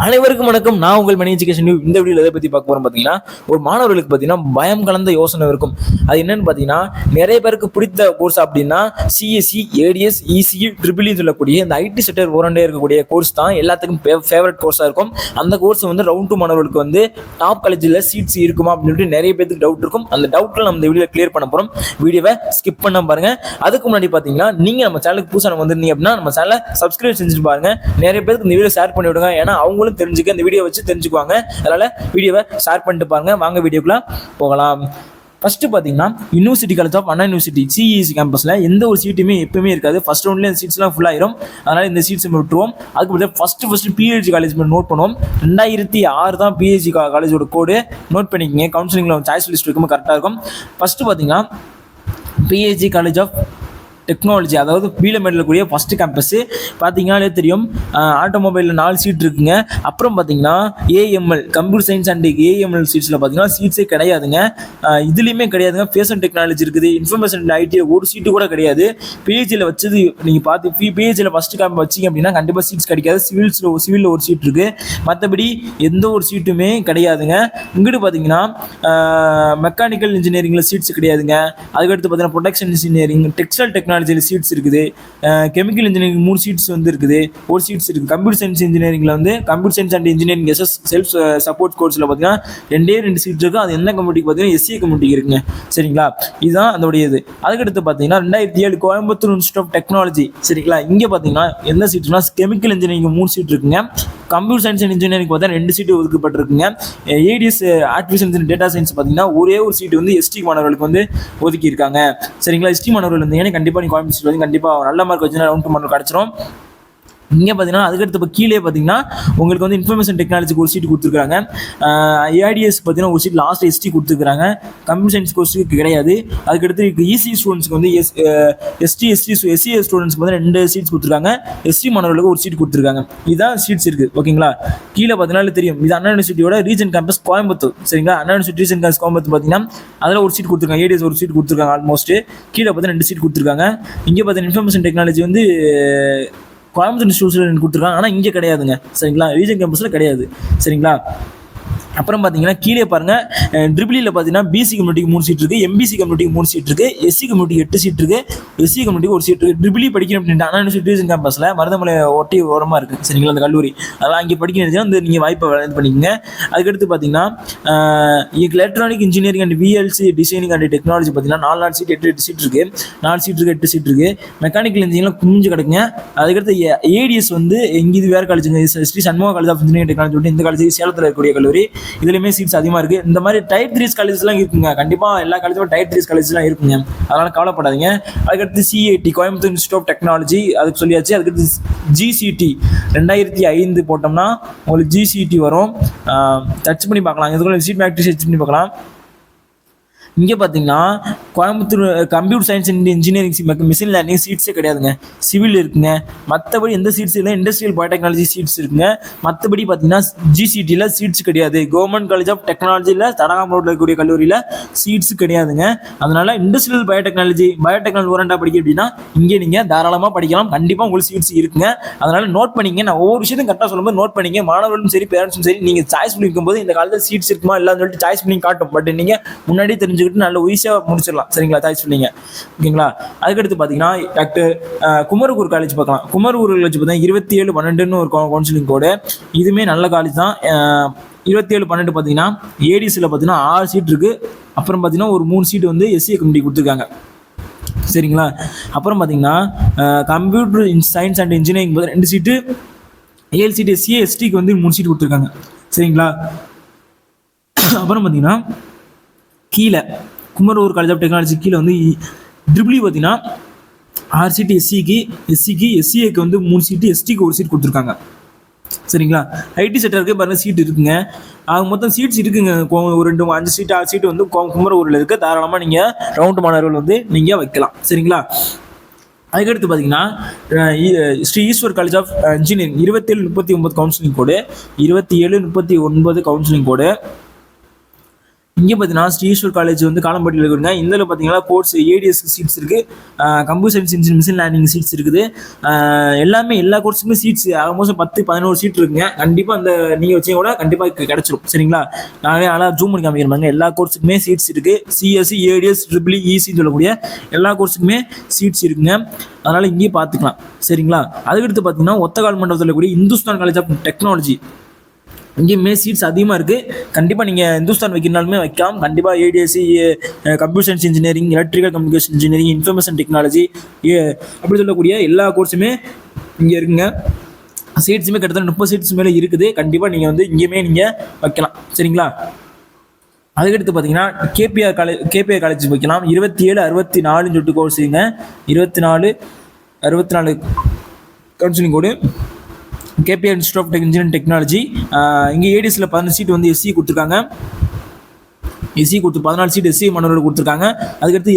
அனைவருக்கும் வணக்கம். நான் உங்கள் மணி எஜுகேஷன். இந்த வீடியோவில் எதை பற்றி பார்க்க போகிறோம் பார்த்தீங்கன்னா, ஒரு மாணவர்களுக்கு பார்த்தீங்கன்னா பயம் கலந்த யோசனை இருக்கும். அது என்னன்னு பார்த்தீங்கன்னா, நிறைய பேருக்கு பிடித்த கோர்ஸ் அப்படின்னா சிஎஸ்சி, ஏடிஎஸ், இசிஇ, ட்ரிபிள்இ சொல்லக்கூடிய இந்த ஐடி செக்டர் ஓரண்டே இருக்கக்கூடிய கோர்ஸ் தான் எல்லாத்துக்கும் ஃபேவரட் கோர்ஸாக இருக்கும். அந்த கோர்ஸ் வந்து ரவுண்ட் 2 மாணவர்களுக்கு வந்து டாப் காலேஜில் சீட்ஸ் இருக்குமா அப்படின்னு சொல்லிட்டு நிறைய பேருக்கு டவுட் இருக்கும். அந்த டவுட்டில் நம்ம இந்த வீடியோவில் கிளியர் பண்ண போகிறோம். வீடியோவை ஸ்கிப் பண்ண பாருங்க. அதுக்கு முன்னாடி பார்த்தீங்கன்னா, நீங்கள் நம்ம சேனலுக்கு புதுசாக வந்திருந்தீங்க அப்படின்னா நம்ம சேனலை சப்ஸ்கிரைப் செஞ்சுட்டு பாருங்க. நிறைய பேருக்கு இந்த வீடியோ ஷேர் பண்ணி விடுங்க. ஏன்னா அவங்களும் தெரிஞ்சுக்க இந்த வீடியோ வச்சு தெரிஞ்சுக்குவாங்க. அதனால வீடியோவை ஷேர் பண்ணிட்டு பாருங்க. வாங்க வீடியோக்குள்ள போகலாம். ஃபர்ஸ்ட் பார்த்தீங்கன்னா, university college of Anna university CEC கேம்பஸில் எந்த ஒரு சீட்டுமே எப்பவுமே இருக்காது. ஃபர்ஸ்ட் ரவுண்ட்லேயே அந்த சீட்ஸ்லாம் ஃபுல் ஆயிரும். அதனால இந்த சீட்ஸ் விட்டுருவோம். அதுக்கு ஃபர்ஸ்ட் பிஹெச்டி காலேஜ் நோட் பண்ணுவோம். 2006 தான் பிஹெச்டி காலேஜோட கோடு. நோட் பண்ணிக்கங்க. கவுன்சிலிங்கில் சாய்ஸ் லிஸ்ட் வைக்கும்போது கரெக்டாக இருக்கும். ஃபர்ஸ்ட் பார்த்தீங்கன்னா, பிஹெச்டி காலேஜ் ஆஃப் டெக்னாலஜி, அதாவது பீலமேடில் கூடிய ஃபஸ்ட்டு கேம்பஸ் பார்த்தீங்கன்னாலே தெரியும். ஆட்டோமொபைலில் 4 சீட் இருக்குங்க. அப்புறம் பார்த்தீங்கன்னா AML computer science and AML சீட்ஸில் பார்த்தீங்கன்னா சீட்ஸே கிடையாதுங்க. இதுலேயுமே கிடையாதுங்க. ஃபேஷன் டெக்னாலஜி இருக்குது. இன்ஃபர்மேஷன் ஐடி ஒரு சீட்டு கூட கிடையாது. பிஹெச்சியில் வச்சது நீங்கள் பார்த்து பிஹெச்சியில் ஃபஸ்ட்டு கேம்ப் வச்சிங்க அப்படின்னா கண்டிப்பாக சீட்ஸ் கிடைக்காது. சிவிலில் ஒரு சீட் இருக்குது. மற்றபடி எந்த ஒரு சீட்டுமே கிடையாதுங்க. இங்கிட்டு பார்த்தீங்கன்னா மெக்கானிக்கல் இன்ஜினியரிங்கில் சீட்ஸ் கிடையாதுங்க. அதுக்கடுத்து பார்த்தீங்கன்னா ப்ரொடக்ஷன் இன்ஜினியரிங், டெக்ஸ்டைல் டெக்னாலஜியில் சீட்ஸ் இருக்குது. கெமிக்கல் இன்ஜினியரிங் 3 சீட்ஸ் வந்து இருக்குது. ஒரு சீட்ஸ் இருக்குது. கம்ப்யூட்டர் சயின்ஸ் இன்ஜினியரிங்கில் வந்து computer science and engineering self support கோர்ஸில் பார்த்தீங்கன்னா 2 சீட்ஸ் இருக்குது. அது என்ன கம்யூனிட்டிக்கு பார்த்தீங்கன்னா எஸ்சி கம்யூனிட்டிக்கு இருக்குங்க. சரிங்களா, இதுதான் அதோடைய இது. அதுக்கடுத்து பார்த்தீங்கன்னா 2007 கோயம்புத்தூர் இன்ஸ்டியூட் ஆஃப் டெக்னாலஜி. சரிங்களா, இங்கே பார்த்தீங்கன்னா என்ன சீட்னா கெமிக்கல் இன்ஜினியரிங் 3 சீட் இருக்குங்க. கம்ப்யூட்டர் சயின்ஸ் அண்ட் இன்ஜினியரிங் பார்த்தா 2 சீட்டு ஒதுக்கப்பட்டிருக்குங்க. ADS artificial and data science பார்த்தீங்கன்னா ஒரே ஒரு சீட்டு வந்து எஸ்டி மாணவர்களுக்கு வந்து ஒதுக்கி இருக்காங்க. சரிங்களா, எஸ்டி மாணவர்கள் இருந்தீங்கன்னா கண்டிப்பாக நீ கோயம்புத்தூர் வந்து கண்டிப்பாக நல்ல மார்க் வச்சுன்னா ரவுண்ட் 2 மார்க் கிடச்சிரும். இங்கே பார்த்தீங்கன்னா அதுக்கடுத்து இப்போ கீழே பார்த்தீங்கன்னா உங்களுக்கு வந்து இன்ஃபர்மேஷன் டெக்னாலஜிக்கு ஒரு சீட் கொடுத்துருக்காங்க. ஏடிஎஸ் பார்த்தீங்கன்னா ஒரு சீட் லாஸ்ட் எஸ்டி கொடுத்துருக்காங்க. கம்ப்யூட்டர் சயின்ஸ் கோர்ஸுக்கு கிடையாது. அதுக்கடுத்து இசி ஸ்டூடெண்ட்ஸ்க்கு வந்து எஸ்சி ஸ்டூடெண்ட்ஸ்க்கு வந்து 2 சீட்ஸ் கொடுத்துருக்காங்க. எஸ்டி மாணவர்களுக்கு ஒரு சீட் கொடுத்துருக்காங்க. இதுதான் சீட்ஸ் இருக்குது. ஓகேங்களா, கீழே பார்த்தீங்கன்னா தெரியும். இது அண்ணா யூனிவர்சிட்டியோட ரீஜன் கேம்பஸ் கோயம்புத்தூர். சரிங்களா, அண்ணா யூனிவர்சிட்டி ரீஜன் கேம்பஸ் கோயம்புத்தூர் பார்த்தீங்கன்னா அதில் ஒரு சீட் கொடுத்துருக்காங்க. ஏடிஎஸ் ஒரு சீட் கொடுத்துருக்காங்க. ஆல்மோஸ்ட் கீழே பார்த்தீங்கன்னா 2 சீட் கொடுத்துருக்காங்க. இங்கே பார்த்தீங்கன்னா இன்ஃபர்மேஷன் டெக்னாலஜி வந்து கோயம்புத்தூர் இன்ஸ்டியூஷன் கொடுத்துருக்காங்க. ஆனால் இங்கே கிடையாதுங்க. சரிங்களா, ரீஜன் கேம்பஸில் கிடையாது. சரிங்களா, அப்புறம் பார்த்தீங்கன்னா கீழே பாருங்கள். ட்ரிபிளியில் பார்த்தீங்கன்னா பிசி கம்யூனிட்டிக்கு 3 சீட் இருக்குது. எம்பிசி கம்யூனிட்டிக்கு 3 சீட் இருக்குது. எஸ்சி கம்யூனிட்டிக்கு 8 சீட் இருக்குது. எஸ்சி கம்யூனிட்டிக்கு ஒரு சீட் இருக்குது. ட்ரிபிளி படிக்கணும் அப்படின்ட்டு அண்ணா யூனிவர்சிட்டி ரீஜன் கேம்பஸில் மருதமலை ஒட்டி ஓரமாக இருக்குது. சரிங்களா, அந்த கல்லூரி அதெல்லாம் அங்கே படிக்கணும். வந்து நீங்கள் வாய்ப்பை இது பண்ணிக்கோங்க. அதுக்கடுத்து பார்த்தீங்கன்னா electronic engineering and VLC designing and technology பார்த்தீங்கன்னா 4 சீட் 8 சீட் இருக்குது. 4 சீட் இருக்குது, 8 சீட் இருக்குது. மெக்கானிக்கல் இன்ஜினியரிங் குஞ்சு கிடக்குங்க. அதுக்கடுத்து ஏடிஎஸ் வந்து எங்கே இது வேறு காலேஜுங்க, Sri Shanmuga college of engineering technology. இந்த காலேஜ் சேலத்தில் இருக்கக்கூடிய கல்லூரி. இதுலையுமே சீட்ஸ் அதிகமாக இருக்குது. இந்த மாதிரி டைப் 3 காலேஜஸ்லாம் இருக்குங்க. கண்டிப்பாக எல்லா காலேஜும் டைப் 3 காலேஜ்லாம் இருக்குங்க. அதனால் கவலைப்படாதீங்க. அதுக்கடுத்து CIT Coimbatore institute of technology அதுக்கு சொல்லியாச்சு. அதுக்கடுத்து ஜிசிடி 2005 போட்டோம்னா உங்களுக்கு ஜிசிடி வரும். சர்ச் பண்ணி பார்க்கலாம். இதுக்குள்ள சீட் மேட்ரிக்ஸ் சர்ச் பண்ணி பார்க்கலாம். இங்கே பார்த்தீங்கன்னா Coimbatore computer science and engineering machine learning சீட்ஸே கிடையாதுங்க. சிவில் இருக்குங்க. மற்றபடி எந்த சீட்ஸ் இல்லை. இண்டஸ்ட்ரியல் பயோடெக்னாலஜி சீட்ஸ் இருக்குங்க. மற்றபடி பார்த்தீங்கன்னா ஜிசிடியில் சீட்ஸ் கிடையாது. கவர்மெண்ட் காலேஜ் ஆஃப் டெக்னாலஜியில் தடகாம் ரோட்டில் இருக்கக்கூடிய கல்லூரியில் சீட்ஸ் கிடையாதுங்க. அதனால் இண்டஸ்ட்ரியல் பயோடெக்னாலஜி ஓரண்டா படிக்க அப்படின்னா இங்கே நீங்கள் தாராளமாக படிக்கலாம். கண்டிப்பாக உங்களுக்கு சீட்ஸ் இருக்குங்க. அதனால் நோட் பண்ணிங்க. நான் ஒவ்வொரு விஷயத்தையும் கரெக்டாக சொல்லும்போது நோட் பண்ணிங்க. மாணவர்களும் சரி, பேரண்ட்ஸும் சரி, நீங்கள் சாய்ஸ் பண்ணி இருக்கும்போது இந்த காலத்தில் சீட்ஸ் இருக்குமா இல்லைன்னு சொல்லிட்டு சாய்ஸ் பண்ணி காட்டும். பட் நீங்கள் முன்னாடி தெரிஞ்சு நல்ல ஈஸியாக முடிச்சிடலாம். சரிங்களா, சாய்ஸ் பண்ணீங்க. ஓகேங்களா, அதுக்கடுத்து பார்த்தீங்கன்னா டாக்டர் குமரகுரு காலேஜ் பார்க்கலாம். குமரகுரு காலேஜ் பார்த்தீங்கன்னா 27/12 ஒரு கவுன்சிலிங் கோடு. இதுவுமே நல்ல காலேஜ் தான். 27/12 பார்த்தீங்கன்னா ஏடிஎஸ்சில் பார்த்தீங்கன்னா 6 சீட் இருக்குது. அப்புறம் பார்த்தீங்கன்னா ஒரு 3 சீட் வந்து எஸ்சி கம்யூனிட்டி கொடுத்துருக்காங்க. சரிங்களா, அப்புறம் பார்த்தீங்கன்னா computer science and engineering 2 seat, 7 seat SC எஸ்டிக்கு வந்து 3 சீட் கொடுத்துருக்காங்க. சரிங்களா, அப்புறம் பார்த்தீங்கன்னா கீழே குமரகுரு காலேஜ் ஆஃப் டெக்னாலஜி கீழே வந்து ட்ரிபிளி பார்த்தீங்கன்னா 6 சீட்டு எஸ்சிஏக்கு வந்து 3 சீட்டு, எஸ்டிக்கு ஒரு சீட் கொடுத்துருக்காங்க. சரிங்களா, ஐடி செக்டருக்கு பாருங்கள் சீட் இருக்குங்க. மொத்தம் சீட்ஸ் இருக்குங்க. ஒரு 2 5 சீட்டு 6 சீட்டு வந்து குமரகுரில் இருக்குது. தாராளமாக நீங்கள் ரவுண்ட் மாணவர்கள் வந்து நீங்கள் வைக்கலாம். சரிங்களா, அதுக்கடுத்து பார்த்தீங்கன்னா Sri Eshwar college of engineering 27/39 counselling code. 27/39 counselling code. இங்கே பார்த்தீங்கன்னா ஸ்ரீஸ்வர் காலேஜ் வந்து காலம்பட்டியில் இருக்குங்க. இதில் பார்த்தீங்கன்னா கோர்ஸ் ஏடிஎஸ் சீட்ஸ் இருக்குது, computer science engineering machine learning seats இருக்குது. எல்லாமே எல்லா கோர்ஸுக்குமே சீட்ஸ் ஆல்மோஸ்ட் 10-11 சீட் இருக்குங்க. கண்டிப்பாக அந்த நீங்கள் வச்சே கூட கண்டிப்பாக கிடச்சிரும். சரிங்களா, நானே ஆனால் ஜூம் பண்ணி காமிக்கிறேன். எல்லா கோர்ஸுக்குமே சீட்ஸ் இருக்குது. சிஎஸ்சி, ஏடிஎஸ், ட்ரிபிள் இசின்னு சொல்லக்கூடிய எல்லா கோர்ஸுக்குமே சீட்ஸ் இருக்குங்க. அதனால் இங்கேயே பார்த்துக்கலாம். சரிங்களா, அதுக்கடுத்து பார்த்தீங்கன்னா ஒத்தக்கால் மண்டபத்தில் கூடிய இந்துஸ்தான் காலேஜ் ஆஃப் டெக்னாலஜி, இங்கேயுமே சீட்ஸ் அதிகமாக இருக்குது. கண்டிப்பாக நீங்கள் இந்துஸ்தான் வைக்கிறனாலுமே வைக்கலாம். கண்டிப்பாக ADSC, computer science engineering, electrical communication engineering, information technology அப்படி சொல்லக்கூடிய எல்லா கோர்ஸுமே இங்கே இருக்குங்க. சீட்ஸுமே கிட்டத்தட்ட 30 சீட்ஸ் மேலே இருக்குது. கண்டிப்பாக நீங்கள் வந்து இங்கேயுமே நீங்கள் வைக்கலாம். சரிங்களா, அதுக்கடுத்து பார்த்தீங்கன்னா கேபிஆர் காலேஜ் வைக்கலாம். 27-64 சொல்லிட்டு கோர்ஸுங்க. 24-64 counselling code. KPR institute of engineering technology. இங்கே ஏடிஎஸ்ல 15 சீட் வந்து எஸ்சி கொடுத்துருக்காங்க. எஸ்சி கொடுத்து 14 சீட் எஸ்சி மாணவர்களுக்கு கொடுத்துருக்காங்க. அதுக்கடுத்து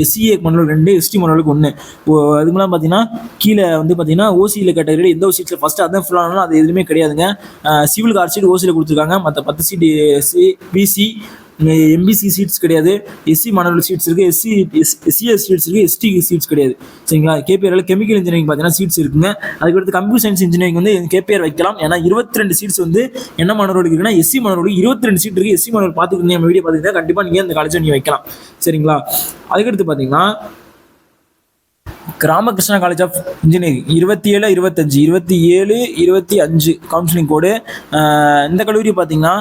எஸ்சிஏ மாணவர்கள் 2, எஸ்டி மாணவர்களுக்கு 1. அதுக்கெல்லாம் பார்த்தீங்கன்னா கீழே வந்து பார்த்தீங்கன்னா ஓசியில் கேட்டகரியில் எந்த ஒரு சீட்டில் ஃபஸ்ட்டு அதான் ஃபுல்லானாலும் அது எதுவுமே கிடையாதுங்க. சிவில் 6 சீட் ஓசியில் கொடுத்துருக்காங்க. மற்ற 10 seat SC, BC, MBC seats கிடையாது. எஸ்சி மாணவர்கள் சீட்ஸ் இருக்குது, எஸ்சிஎஸ் சீட்ஸ் இருக்குது, எஸ்டி சீட்ஸ் கிடையாது. சரிங்களா, கேபிஆரில் கெமிக்கல் இன்ஜினியரிங் பார்த்தீங்கன்னா சீட்ஸ் இருக்குங்க. அதுக்கடுத்து கம்ப்யூட்டர் சயின்ஸ் இன்ஜினியரிங் வந்து கேபிஆர் வைக்கலாம். ஏன்னா 22 சீட்ஸ் வந்து என்ன மாணவர்களுக்கு இருக்குன்னா எஸ்சி மாணவர்களுக்கு 22 சீட் இருக்குது. எஸ்சி மாணவர்கள் பார்த்துக்கிட்டு நம்ம வீடியோ பார்த்துக்கிட்டா கண்டிப்பாக நீங்கள் அந்த காலேஜை நீங்கள் வைக்கலாம். சரிங்களா, அதுக்கடுத்து பார்த்தீங்கன்னா Ramakrishna college of engineering 27-25 counselling code. இந்த கல்லூரி பார்த்தீங்கன்னா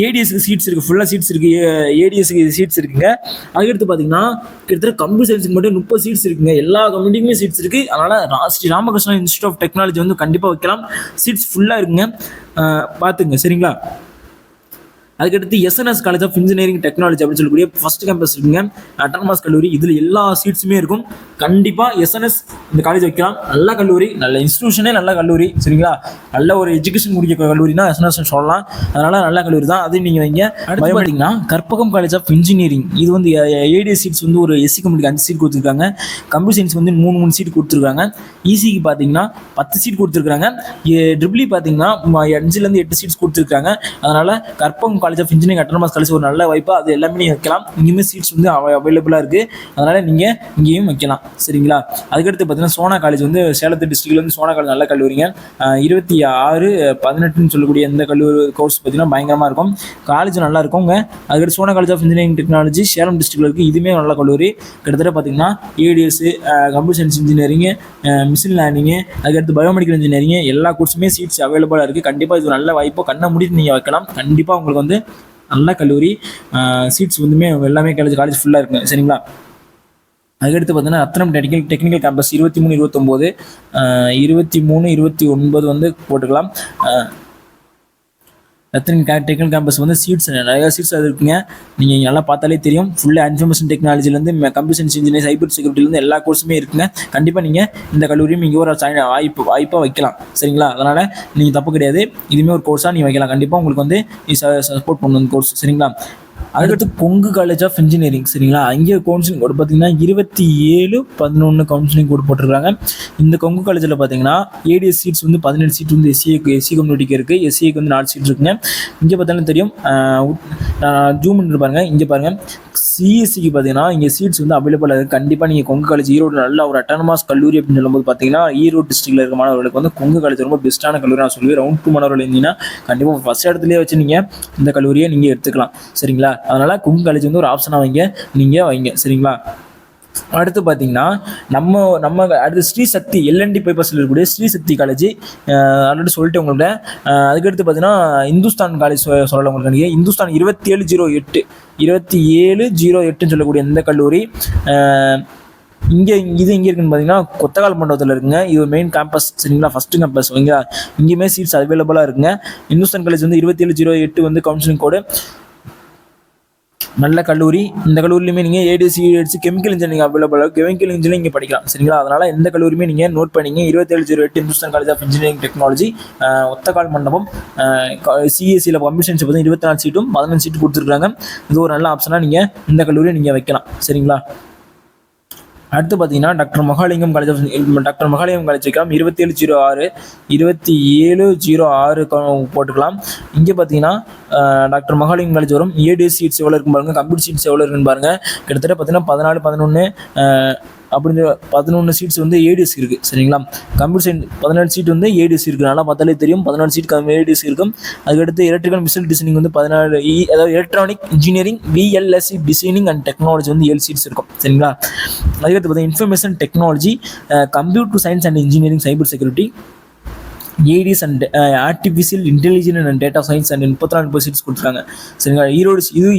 ஏடிஎஸ்க்கு சீட்ஸ் இருக்குது, ஃபுல்லாக சீட்ஸ் இருக்குது. ஏடிஎஸ்க்கு சீட்ஸ் இருக்குங்க. அதுக்கடுத்து பார்த்தீங்கன்னா கிட்டத்தட்ட கம்ப்யூட்டர் சயின்ஸுக்கு மட்டும் 30 சீட்ஸ் இருக்குங்க. எல்லா கம்யூனிட்டிக்குமே சீட்ஸ் இருக்குது. அதனால் Sri Ramakrishna institute of technology வந்து கண்டிப்பாக வைக்கலாம். சீட்ஸ் ஃபுல்லாக இருக்குங்க, பார்த்துங்க. சரிங்களா, அதுக்கடுத்து SNS college of engineering technology அப்படின்னு சொல்லக்கூடிய ஃபர்ஸ்ட் கேம்பஸ் இருக்குங்க. அட்டானமஸ் கல்லூரி. இதில் எல்லா சீட்ஸுமே இருக்கும். கண்டிப்பாக எஸ்என்எஸ் இந்த காலேஜ் வைக்கலாம். நல்ல கல்லூரி, நல்ல இன்ஸ்டியூஷனே, நல்ல கல்லூரி. சரிங்களா, நல்ல ஒரு எஜுகேஷன் முடிக்க கல்லூரினா எஸ்என்எஸ் சொல்லலாம். அதனால நல்ல கல்லூரி தான், அது நீங்கள் வைங்க. அடுத்து பார்த்தீங்கன்னா கற்பகம் காலேஜ் ஆஃப் இன்ஜினியரிங். இது வந்து ஏடிஎஸ் சீட்ஸ் வந்து ஒரு எஸ்சி கம்யூனிட்டிக்கு 5 சீட் கொடுத்துருக்காங்க. கம்ப்யூட்டர் சயின்ஸ் வந்து 3 சீட் கொடுத்துருக்காங்க. இசிக்கு பார்த்தீங்கன்னா 10 சீட் கொடுத்துருக்காங்க. ட்ரிபிள் பார்த்தீங்கன்னா 5-8 சீட்ஸ் கொடுத்துருக்காங்க. அதனால Karpagam college of engineering autonomous college ஒரு நல்ல வாய்ப்பு. அது எல்லாமே நீங்கள் வைக்கலாம். இங்கேயுமே சீட்ஸ் வந்து அவைலபிளாக இருக்குது. அதனால் நீங்கள் இங்கேயும் வைக்கலாம். சரிங்களா, அதுக்கடுத்து பார்த்தீங்கன்னா சோனா காலேஜ் வந்து சேலத்து டிஸ்ட்ரிக்ட்ல வந்து சோனா காலேஜ் நல்ல கல்லூரிங்க. 26-18 சொல்லக்கூடிய இந்த கல்லூரி கோர்ஸ் பார்த்தீங்கன்னா பயங்கரமாக இருக்கும். காலேஜ் நல்லா இருக்குங்க. அதுக்கடுத்து Sona college of engineering technology Salem டிஸ்ட்ரிக்ட்ல இருக்குது. இதுவுமே நல்ல கல்லூரி. கிட்டத்தட்ட பார்த்தீங்கன்னா ADS, computer science engineering, machine learning, அதுக்கடுத்து பயோமெடிக்கல் இன்ஜினியரிங் எல்லா கோர்ஸுமே சீட்ஸ் அவைலபிளாக இருக்குது. கண்டிப்பாக இது நல்ல வாய்ப்பு. கண்ணை மூடிட்டு நீங்கள் வைக்கலாம். கண்டிப்பாக உங்களுக்கு வந்து நல்ல கல்லூரி. சீட்ஸ் வந்துமே எல்லாமே காலேஜ் ஃபுல்லாக இருக்குங்க. சரிங்களா, அதுக்கடுத்து பார்த்தீங்கன்னா ரத்னம் டெக்னிக்கல் கேம்பஸ் 23-29 23-29 வந்து போட்டுக்கலாம். ரத்னம் டெக்னிக்கல் கேம்பஸ் வந்து சீட்ஸ் நிறையா சீட்ஸ் அது இருக்குங்க. நீங்கள் நல்லா பார்த்தாலே தெரியும். ஃபுல்லாக இன்ஃபர்மேஷன் டெக்னாலஜிலேருந்து கம்ப்யூட்டர் சயின்ஸ் இன்ஜினியரிங், சைபர் செக்யூரிட்டிலேருந்து எல்லா கோர்ஸுமே இருக்குங்க. கண்டிப்பாக நீங்கள் இந்த கல்லூரியும் இங்கே ஒரு வாய்ப்பாக வைக்கலாம். சரிங்களா, அதனால் நீங்கள் தப்பு கிடையாது. இதுவுமே ஒரு கோர்ஸாக நீங்கள் வைக்கலாம். கண்டிப்பாக உங்களுக்கு வந்து சப்போர்ட் பண்ணணும் கோர்ஸ். சரிங்களா, அதுக்கடுத்து கொங்கு காலேஜ் ஆஃப் இன்ஜினியரிங். சரிங்களா, அங்கே கவுன்சிலிங் கோடு பார்த்தீங்கன்னா 27-11 கவுன்சிலிங் கோடு போட்டிருக்காங்க. இந்த கொங்கு காலேஜில் பார்த்தீங்கன்னா ஏடிஎஸ் சீட்ஸ் வந்து 17 சீட் வந்து எஸ்சி கம்யூனிட்டிக்கு இருக்குது. எஸ்சிக்கு வந்து 4 சீட் இருக்குங்க. இங்கே பார்த்தாலும் தெரியும். ஜூம் பண்ணி பாருங்கள். இங்கே பாருங்கள், சிஎஸ்சிக்கு பார்த்தீங்கன்னா இங்கே சீட்ஸ் வந்து அவைலபிளாக இருக்குது. கண்டிப்பாக நீங்கள் கொங்கு காலேஜ் ஈரோடு நல்ல ஒரு அட்டானமஸ் கல்லூரி அப்படின்னு சொல்லும்போது பார்த்தீங்கன்னா ஈரோடு டிஸ்ட்ரிக்டில் இருக்க மாணவர்களுக்கு வந்து கொங்கு காலேஜ் ரொம்ப பெஸ்ட்டான கல்லூரி நான் சொல்லுவேன். ரவுண்ட் 2 மாணவர்கள் இருந்தீங்கன்னா கண்டிப்பாக ஃபஸ்ட் இடத்துலேயே வச்சு நீங்கள் இந்த கல்லூரியை நீங்கள் எடுத்துக்கலாம். சரிங்களா, அதனால் கொங்கு காலேஜ் வந்து ஒரு ஆப்ஷனாக நீங்கள் வைங்க. சரிங்களா, அடுத்து பார்த்தீங்கன்னா நம்ம அடுத்து ஸ்ரீ சக்தி எல்என்டி பைபாஸில் இருக்கக்கூடிய ஸ்ரீ சக்தி காலேஜ் ஆல்ரெடி சொல்லிட்டு உங்கள்கிட்ட. அதுக்கடுத்து பார்த்தீங்கன்னா இந்துஸ்தான் காலேஜ் சொல்லலாம் உங்களுக்கு. நீங்கள் இந்துஸ்தான் 27-08 சொல்லக்கூடிய இந்த கல்லூரி இங்கே இருக்குன்னு பார்த்தீங்கன்னா கொத்தகால் மண்டபத்தில் இருக்குங்க. இது ஒரு மெயின் கேம்பஸ். சரிங்களா, ஃபஸ்ட்டு கேம்பஸ் ஓகேங்களா. இங்கேயுமே சீட்ஸ் அவைலபிளாக இருக்குங்க. இந்துஸ்தான் காலேஜ் வந்து 27-08 வந்து கவுன்சிலிங் கோடு. நல்ல கல்லூரி. இந்த கல்லூரியுமே நீங்கள் ஏடிஎஸ் கெமிக்கல் இன்ஜினியரிங் அவைலபிளாக கெமிக்கல் இன்ஜினியரிங் இங்கே படிக்கலாம். சரிங்களா, அதனால் எந்த கல்லூரியுமே நீங்கள் நோட் பண்ணிங்க. 27-08 Hindustan college of engineering technology Othakkal Mandapam. சிஎஸ்சியில் கம்ப்யூட்டர் சயின்ஸ் பார்த்தீங்கன்னா 24 சீட்டும் 15 சீட்டு கொடுத்துருக்காங்க. இது ஒரு நல்ல ஆப்ஷனாக நீங்கள் இந்த கல்லூரியை நீங்கள் வைக்கலாம். சரிங்களா, அடுத்து பார்த்தீங்கன்னா டாக்டர் மகாலிங்கம் காலேஜ் வைக்கலாம் 2706 2706 போட்டுக்கலாம். இங்கே பார்த்தீங்கன்னா டாக்டர் மகாலிங்கம் காலேஜ் வரும். ஏடிஎஸ் சீட்ஸ் எவ்வளோ இருக்கும் பாருங்கள், கம்ப்யூட்டர் சீட்ஸ் எவ்வளோ இருக்குன்னு பாருங்கள். கிட்டத்தட்ட பார்த்தீங்கன்னா 14 11 அப்படின்ற 11 சீட்ஸ் வந்து ஏடிஎஸ் இருக்குது. சரிங்களா, கம்ப்யூட்டர் சயின்ஸ் 14 சீட் வந்து ஏடிஎஸ் இருக்குது. நல்லா பார்த்தாலே தெரியும் 14 சீட் ஏடிஎஸ் இருக்கும். அதுக்கடுத்து எலக்ட்ரிக்கல் மிஷின் டிசைனிங் வந்து 14, அதாவது electronic engineering VLSI designing and technology வந்து 7 சீட்ஸ் இருக்கும். சரிங்களா, அதுக்கடுத்து பார்த்தீங்கன்னா information technology, computer science and engineering, cyber security, ADS and artificial intelligence and data science and 34 seats கொடுத்துருக்காங்க. சரிங்களா,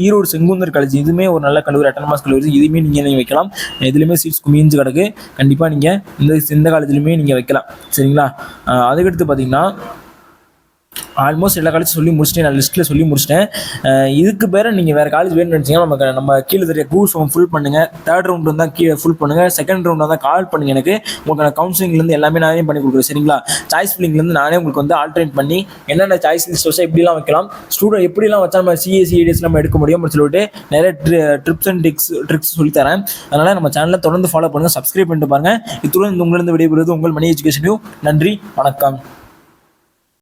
ஈரோடு செங்குந்தர் காலேஜ், இதுவுமே ஒரு நல்ல கல்லூரி, அட்டானமஸ் கல்லூரி. இதுவுமே நீங்கள் வைக்கலாம். இதுலேயுமே சீட்ஸ் குமிஞ்சு கிடக்கு. கண்டிப்பாக நீங்கள் இந்த காலேஜ்லையுமே நீங்கள் வைக்கலாம். சரிங்களா, அதுக்கடுத்து பார்த்தீங்கன்னா ஆல்மோஸ்ட் எல்லா காலேஜ் சொல்லி முடிச்சிட்டேன். நான் லிஸ்ட்டில் சொல்லி முடிச்சிட்டேன். இதுக்கு பேர நீங்கள் வேறு காலேஜ் வேணும்னு நினச்சிங்கன்னா நம்ம கீழே தெரிய கூகுள் ஃபார்ம் ஃபில் பண்ணுங்கள். 3rd ரவுண்டு வந்தால் கீழே ஃபில் பண்ணுங்கள். 2nd ரவுண்டாக தான் கால் பண்ணுங்கள். எனக்கு உங்களுக்கு கவுன்சிலிங்லேருந்து எல்லாமே நானே பண்ணி கொடுக்குறேன். சரிங்களா, சாய்ஸ் ஃபில்லிங்லேருந்து நானே உங்களுக்கு வந்து ஆல்டர்னேட் பண்ணி என்னென்ன சாய்ஸ் லிஸ்ட் வச்சா எப்படிலாம் வைக்கலாம், ஸ்டூடெண்ட் எப்படிலாம் வச்சா நம்ம சிஎஸ்சி ஏடிஎஸ் நம்ம எடுக்க முடியும் அப்படின்னு சொல்லிட்டு நிறைய ட்ரிப்ஸ் அண்ட் ட்ரிக்ஸ் சொல்லித்தரேன். அதனால் நம்ம சேனலை தொடர்ந்து ஃபாலோ பண்ணுங்கள், சப்ஸ்கிரைப் பண்ணிட்டு பாருங்கள். இத்துடன் உங்களிருந்து விடைபெறுவது உங்கள் மணி எஜுகேஷன். நன்றி, வணக்கம்.